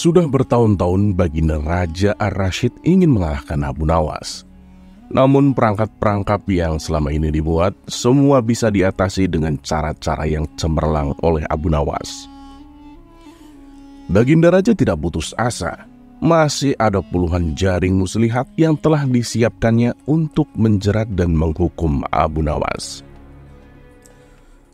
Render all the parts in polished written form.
Sudah bertahun-tahun Baginda Raja Ar-Rasyid ingin mengalahkan Abu Nawas. Namun perangkap-perangkap yang selama ini dibuat semua bisa diatasi dengan cara-cara yang cemerlang oleh Abu Nawas. Baginda Raja tidak putus asa. Masih ada puluhan jaring muslihat yang telah disiapkannya untuk menjerat dan menghukum Abu Nawas.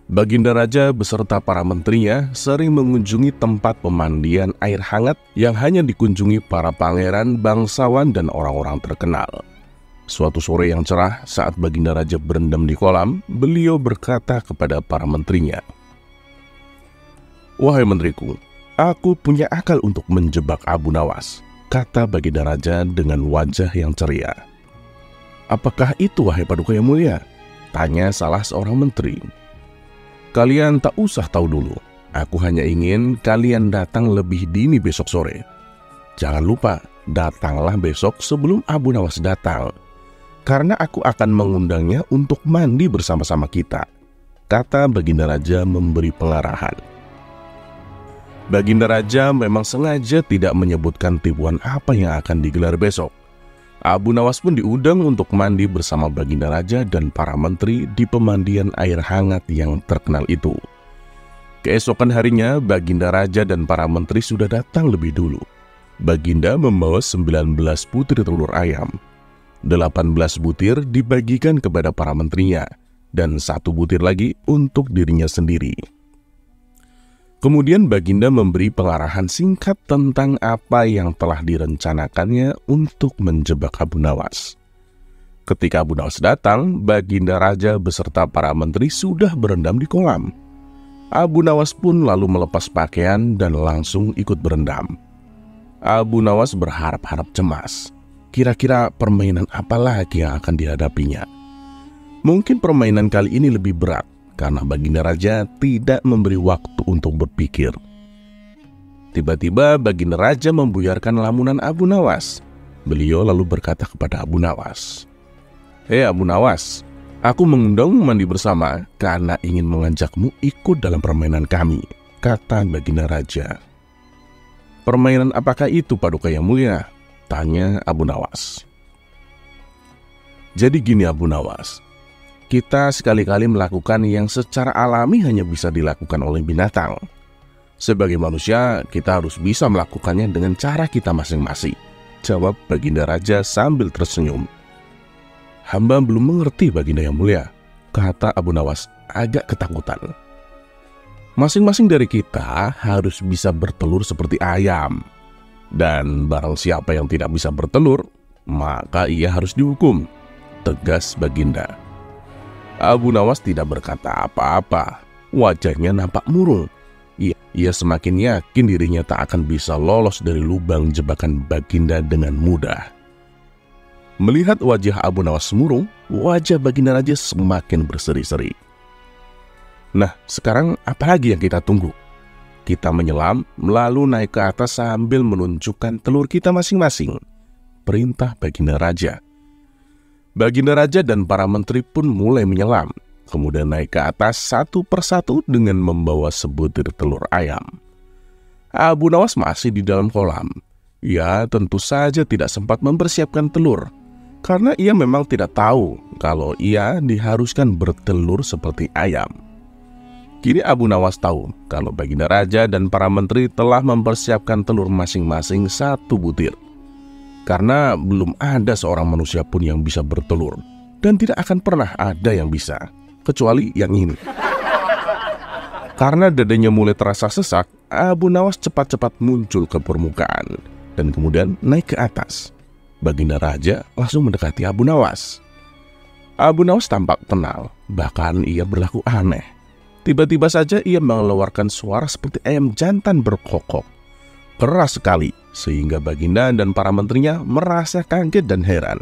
Baginda Raja beserta para menterinya sering mengunjungi tempat pemandian air hangat yang hanya dikunjungi para pangeran, bangsawan, dan orang-orang terkenal. Suatu sore yang cerah saat Baginda Raja berendam di kolam, beliau berkata kepada para menterinya, "Wahai menteriku, aku punya akal untuk menjebak Abu Nawas," kata Baginda Raja dengan wajah yang ceria. "Apakah itu, wahai Paduka yang mulia?" tanya salah seorang menteri. "Kalian tak usah tahu dulu. Aku hanya ingin kalian datang lebih dini besok sore. Jangan lupa, datanglah besok sebelum Abu Nawas datang. Karena aku akan mengundangnya untuk mandi bersama-sama kita," kata Baginda Raja memberi pengarahan. Baginda Raja memang sengaja tidak menyebutkan tipuan apa yang akan digelar besok. Abu Nawas pun diundang untuk mandi bersama Baginda Raja dan para menteri di pemandian air hangat yang terkenal itu. Keesokan harinya, Baginda Raja dan para menteri sudah datang lebih dulu. Baginda membawa 19 butir telur ayam. 18 butir dibagikan kepada para menterinya, dan 1 butir lagi untuk dirinya sendiri. Kemudian Baginda memberi pengarahan singkat tentang apa yang telah direncanakannya untuk menjebak Abu Nawas. Ketika Abu Nawas datang, Baginda Raja beserta para menteri sudah berendam di kolam. Abu Nawas pun lalu melepas pakaian dan langsung ikut berendam. Abu Nawas berharap-harap cemas. Kira-kira permainan apa lagi yang akan dihadapinya? Mungkin permainan kali ini lebih berat, karena Baginda Raja tidak memberi waktu untuk berpikir. Tiba-tiba Baginda Raja membuyarkan lamunan Abu Nawas. Beliau lalu berkata kepada Abu Nawas, "Hei Abu Nawas, aku mengundangmu mandi bersama karena ingin mengajakmu ikut dalam permainan kami," kata Baginda Raja. "Permainan apakah itu, Paduka yang mulia?" tanya Abu Nawas. "Jadi gini Abu Nawas, kita sekali-kali melakukan yang secara alami hanya bisa dilakukan oleh binatang. Sebagai manusia, kita harus bisa melakukannya dengan cara kita masing-masing," jawab Baginda Raja sambil tersenyum. "Hamba belum mengerti, Baginda yang mulia," kata Abu Nawas agak ketakutan. "Masing-masing dari kita harus bisa bertelur seperti ayam. Dan barang siapa yang tidak bisa bertelur, maka ia harus dihukum," tegas Baginda. Abu Nawas tidak berkata apa-apa. Wajahnya nampak murung. Ia semakin yakin dirinya tak akan bisa lolos dari lubang jebakan Baginda dengan mudah. Melihat wajah Abu Nawas murung, wajah Baginda Raja semakin berseri-seri. "Nah, sekarang apa lagi yang kita tunggu? Kita menyelam, lalu naik ke atas sambil menunjukkan telur kita masing-masing," perintah Baginda Raja. Baginda Raja dan para menteri pun mulai menyelam, kemudian naik ke atas satu persatu dengan membawa sebutir telur ayam. Abu Nawas masih di dalam kolam. Ia tentu saja tidak sempat mempersiapkan telur, karena ia memang tidak tahu kalau ia diharuskan bertelur seperti ayam. Kini Abu Nawas tahu kalau Baginda Raja dan para menteri telah mempersiapkan telur masing-masing 1 butir. Karena belum ada seorang manusia pun yang bisa bertelur, dan tidak akan pernah ada yang bisa, kecuali yang ini. Karena dadanya mulai terasa sesak, Abu Nawas cepat-cepat muncul ke permukaan, dan kemudian naik ke atas. Baginda Raja langsung mendekati Abu Nawas. Abu Nawas tampak tenang, bahkan ia berlaku aneh. Tiba-tiba saja ia mengeluarkan suara seperti ayam jantan berkokok. Keras sekali, sehingga Baginda dan para menterinya merasa kaget dan heran.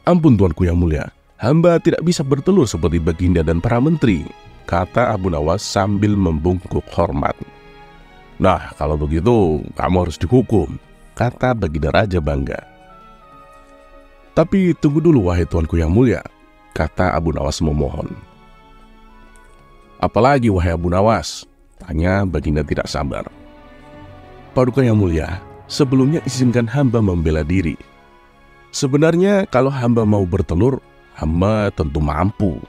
"Ampun tuanku yang mulia, hamba tidak bisa bertelur seperti Baginda dan para menteri," kata Abu Nawas sambil membungkuk hormat. "Nah, kalau begitu kamu harus dihukum," kata Baginda Raja bangga. "Tapi tunggu dulu wahai tuanku yang mulia," kata Abu Nawas memohon. "Apalagi wahai Abu Nawas?" tanya Baginda tidak sabar. Paduka yang mulia, sebelumnya izinkan hamba membela diri. Sebenarnya kalau hamba mau bertelur, hamba tentu mampu.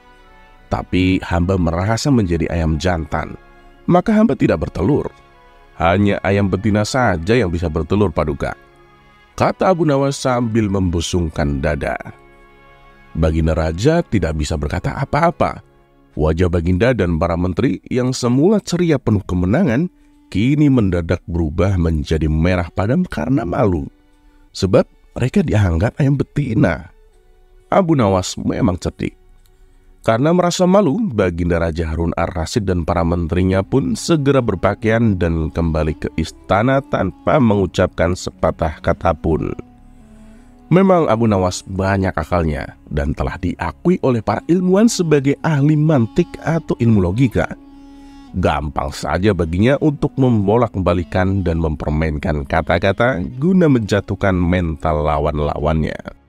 Tapi hamba merasa menjadi ayam jantan, maka hamba tidak bertelur. Hanya ayam betina saja yang bisa bertelur, Paduka, kata Abu Nawas sambil membusungkan dada. Baginda Raja tidak bisa berkata apa-apa. Wajah Baginda dan para menteri yang semula ceria penuh kemenangan kini mendadak berubah menjadi merah padam karena malu. Sebab mereka dianggap ayam betina. Abu Nawas memang cerdik. Karena merasa malu, Baginda Raja Harun ar-Rasyid dan para menterinya pun segera berpakaian dan kembali ke istana tanpa mengucapkan sepatah kata pun. Memang Abu Nawas banyak akalnya dan telah diakui oleh para ilmuwan sebagai ahli mantik atau ilmu logika. Gampang saja baginya untuk membolak-balikan dan mempermainkan kata-kata guna menjatuhkan mental lawan-lawannya.